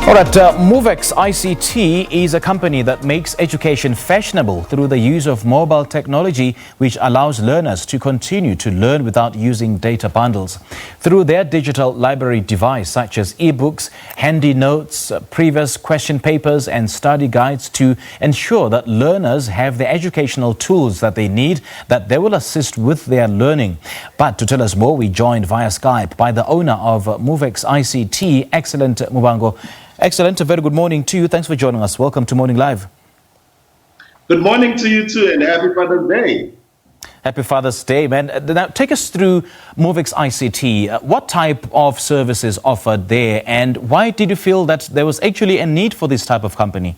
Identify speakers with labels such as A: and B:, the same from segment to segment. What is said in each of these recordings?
A: All right, Muvex ICT is a company that makes education fashionable through the use of mobile technology, which allows learners to continue to learn without using data bundles. Through their digital library device, such as eBooks, handy notes, previous question papers and study guides to ensure that learners have the educational tools that they need, that they will assist with their learning. But to tell us more, we joined via Skype by the owner of Muvex ICT, excellent Muvhango. Excellent. A very good morning to you. Thanks for joining us. Welcome to Morning Live.
B: Good morning to you too, and happy Father's Day.
A: Happy Father's Day, man. Now, take us through Muvex ICT. What type of services offered there, and why did you feel that there was actually a need for this type of company?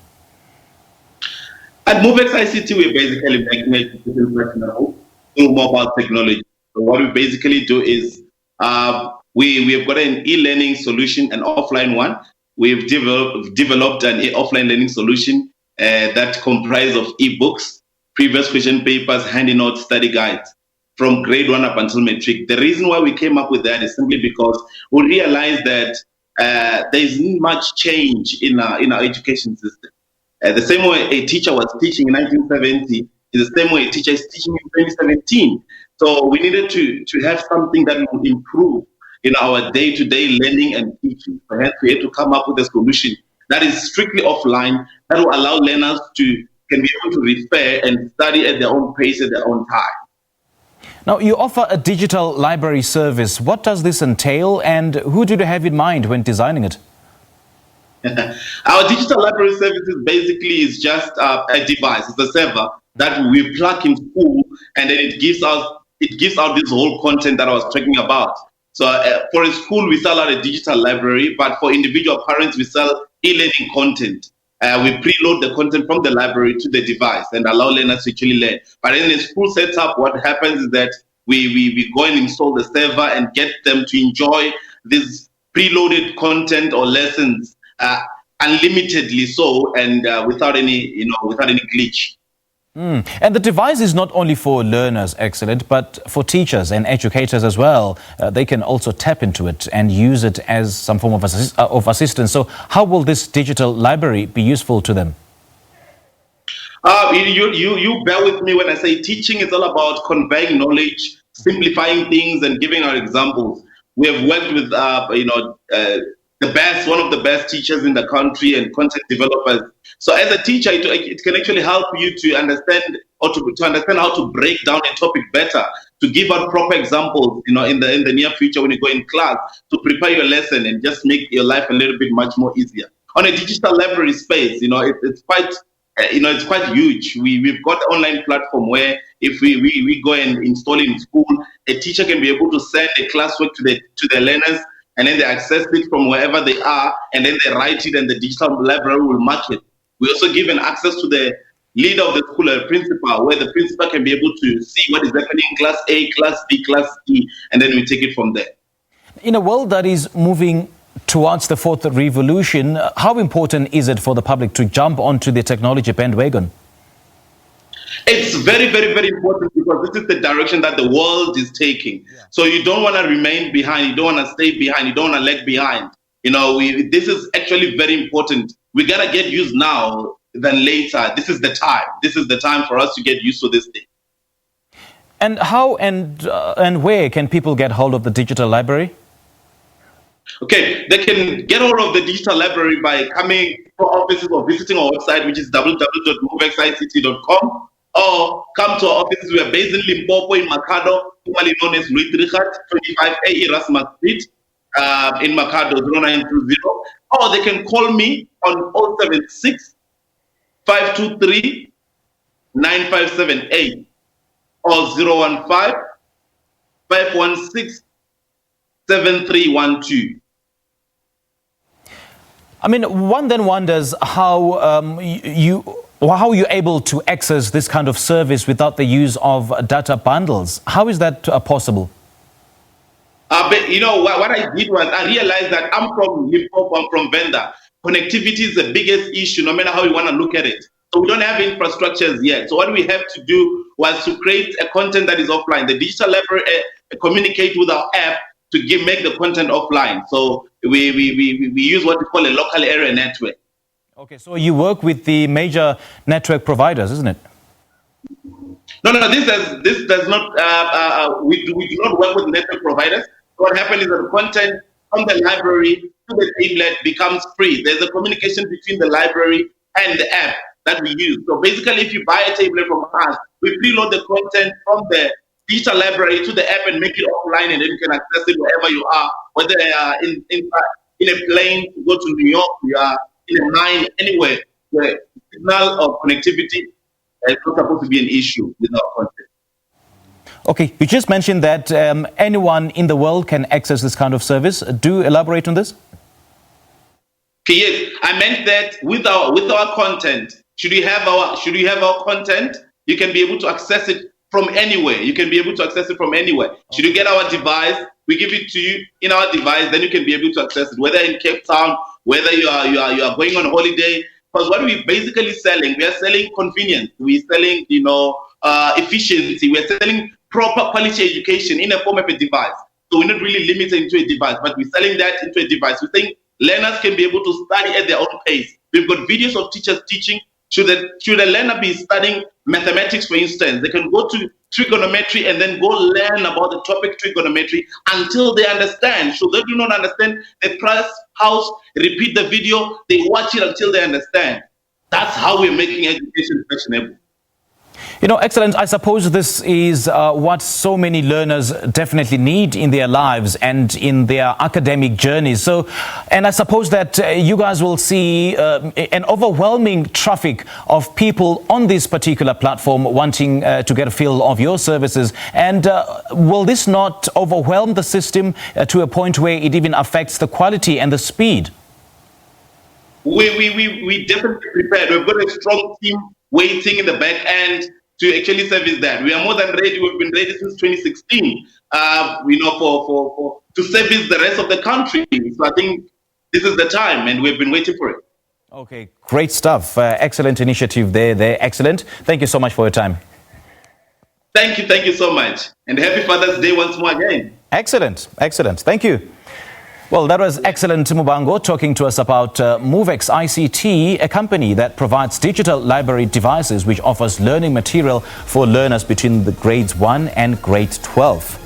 B: At Muvex ICT, we're basically making education fashionable through mobile technology. So what we basically do is we have got an e-learning solution, an offline one. We've developed an offline learning solution that comprises of e-books, previous question papers, handy notes, study guides from grade 1 up until matric. The reason why we came up with that is simply because we realized that there isn't much change in our education system. The same way a teacher was teaching in 1970 is the same way a teacher is teaching in 2017. So we needed to have something that would improve in our day-to-day learning and teaching. So hence we had to come up with a solution that is strictly offline, that will allow learners can be able to refer and study at their own pace, at their own time.
A: Now, you offer a digital library service. What does this entail, and who did you have in mind when designing it?
B: Our digital library services basically is just a device. It's a server that we plug in school, and then it gives out this whole content that I was talking about. So for a school, we sell out a digital library, but for individual parents, we sell e-learning content. We preload the content from the library to the device and allow learners to actually learn. But in a school setup, what happens is that we go and install the server and get them to enjoy this preloaded content or lessons unlimitedly so, and without any glitch.
A: And the device is not only for learners, excellent, but for teachers and educators as well. They can also tap into it and use it as some form of assistance. So how will this digital library be useful to them?
B: You bear with me when I say teaching is all about conveying knowledge, simplifying things, and giving our examples. We have worked with one of the best teachers in the country and content developers. So as a teacher, it can actually help you to understand or to understand how to break down a topic better, to give out proper examples, in the near future when you go in class, to prepare your lesson and just make your life a little bit much more easier. On a digital library space, it's quite huge. We've got an online platform where if we go and install it in school, a teacher can be able to send a classwork to the learners, and then they access it from wherever they are, and then they write it, and the digital library will mark it. We also give an access to the leader of the school, a principal, where the principal can be able to see what is happening in class A, class B, class E, and then we take it from there.
A: In a world that is moving towards the fourth revolution, how important is it for the public to jump onto the technology bandwagon?
B: It's very, very, very important because this is the direction that the world is taking. Yeah. So you don't want to remain behind. You don't want to stay behind. You don't want to lag behind. This is actually very important. We got to get used now than later. This is the time. This is the time for us to get used to this thing.
A: And how and where can people get hold of the digital library?
B: Okay, they can get hold of the digital library by coming to our offices or visiting our website, which is www.muvexict.com. Or come to our offices. We are based in Limpopo, in Makado, formerly known as Louis Trichat, 25A Erasmus Street, in Makado, 0920. Or they can call me on 076 523 9578 or 015 516 7312.
A: I mean, one then wonders how you're able to access this kind of service without the use of data bundles. How is that possible?
B: But what I did was I realized that I'm from Limpopo, I'm from Venda. Connectivity is the biggest issue, no matter how you want to look at it. So we don't have infrastructures yet. So what we have to do was to create a content that is offline. The digital library communicate with our app make the content offline. So we use what we call a local area network.
A: Okay, so you work with the major network providers, isn't it?
B: No, this does not. We do not work with network providers. What happens is that the content from the library to the tablet becomes free. There's a communication between the library and the app that we use. So basically, if you buy a tablet from us, we preload the content from the digital library to the app and make it offline, and then you can access it wherever you are, whether in a plane to go to New York, you are in a mine, anywhere where signal or connectivity is not supposed to be an issue with our content.
A: Okay, you just mentioned that anyone in the world can access this kind of service. Do elaborate on this.
B: Okay, yes, I meant that with our content, should you have our content, you can be able to access it from anywhere. You can be able to access it from anywhere. Should you get our device, we give it to you in our device, then you can be able to access it, whether in Cape Town, whether you are going on holiday. Because what we're basically selling, we are selling convenience, we're selling efficiency, we're selling proper quality education in the form of a device. So we're not really limited into a device, but we're selling that into a device. We think learners can be able to study at their own pace. We've got videos of teachers teaching. Should a learner be studying mathematics, for instance, they can go to trigonometry and then go learn about the topic trigonometry until they understand. Should they do not understand, they press pause, repeat the video, they watch it until they understand. That's how we're making education fashionable.
A: You know, excellent. I suppose this is what so many learners definitely need in their lives and in their academic journeys. So, and I suppose that you guys will see an overwhelming traffic of people on this particular platform wanting to get a feel of your services. And will this not overwhelm the system to a point where it even affects the quality and the speed?
B: We definitely prepared. We've got a strong team waiting in the back end to actually service that. We are more than ready. We've been ready since 2016, to service the rest of the country. So I think this is the time, and we've been waiting for it.
A: Okay, great stuff. Excellent initiative there. Excellent. Thank you so much for your time.
B: Thank you so much. And happy Father's Day once more again.
A: Excellent. Thank you. Well, that was excellent, Muvhango, talking to us about Muvex ICT, a company that provides digital library devices which offers learning material for learners between the grades 1 and grade 12.